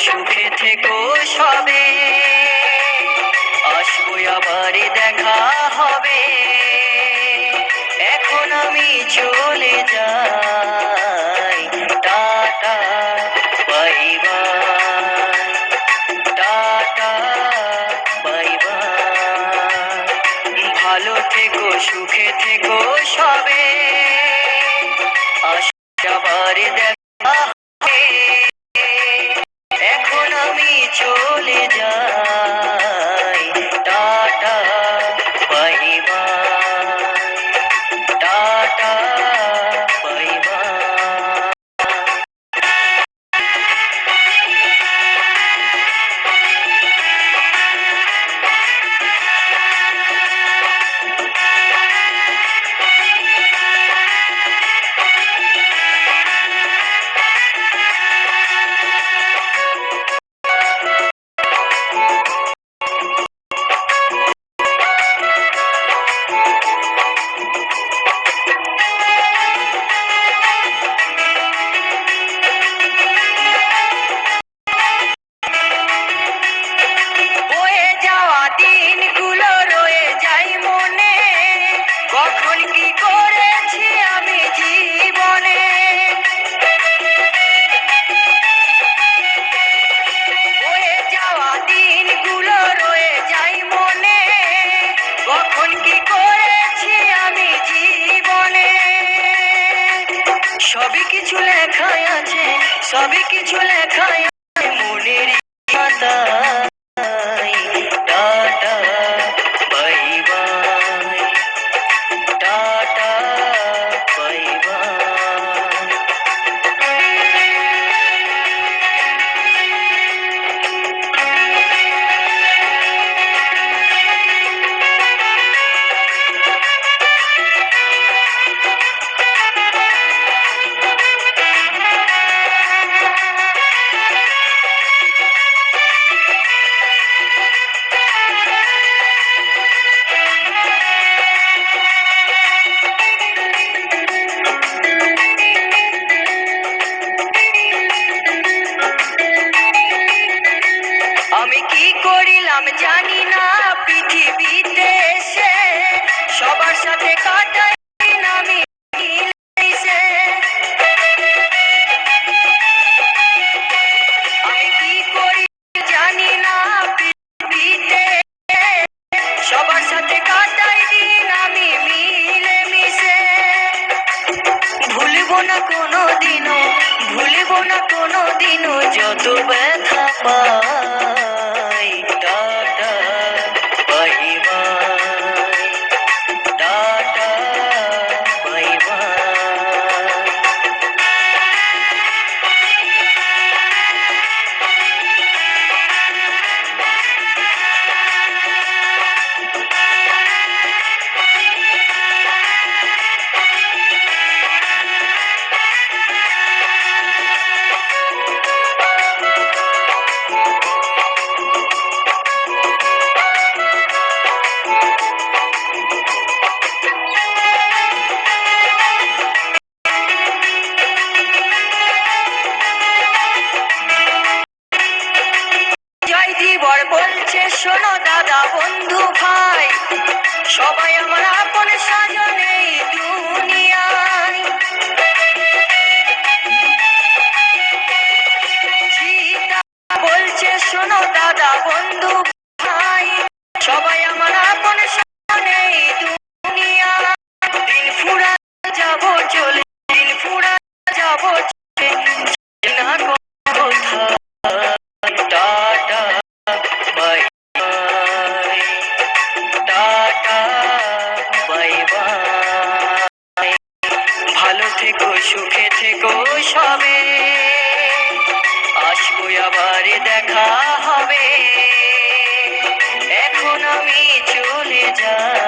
সুখে থেকো সবে, আসবো আবার দেখা হবে। এখন আমি চলে যাই, tata bye bye, tata bye by. ভালো থেকো সুখে থেকো সবে, আসবো আবার দেখা হবে। এখন আমি চলে যাই, tata bye bye, tata bye by. বয়ে যাওয়া দিনগুলো রয়ে যায় মনে, কখন কি করেছি আমি জীবনে। বয়ে যাওয়া দিনগুলো রয়ে যায় মনে, কখন কি করেছি আমি জীবনে। সবই কিছু লেখাই আছে, সবই কিছু লেখাই আছে মনের খাতায়। Tata bye bye, tata bye by. আমি কি করিলাম জানি না পৃথিবীতে এসে, সবার সাথে কাটাই দিন আমি মিলেমিশে। আমি কি করি জানি না পৃথিবীতে, সবার সাথে কাটাই দিন আমি মিলেমিশে। ভুলবো না কোনো দিনও, ভুলবো না কোনো দিনও যত ব্যথা পাই। Tata bye bye, tata bye bye. জয়দিবর বলছে শোনো দাদা বন্ধু ভাই, সবাই আমার আপন স্বজন এই দুনিয়ায়। সীতা বলছে শোনো দাদা বন্ধু ভাই, সবাই আমার আপন স্বজন এই দুনিয়ায়। দিন ফুরা যাব চলে, দিন ফুরা যাব চলে, না কথা। Tata bye bye, tata bye by. ভালো থেকো সুখে থেকো সবে, আসবো আবার দেখা হবে। এখন আমি চলে যাই।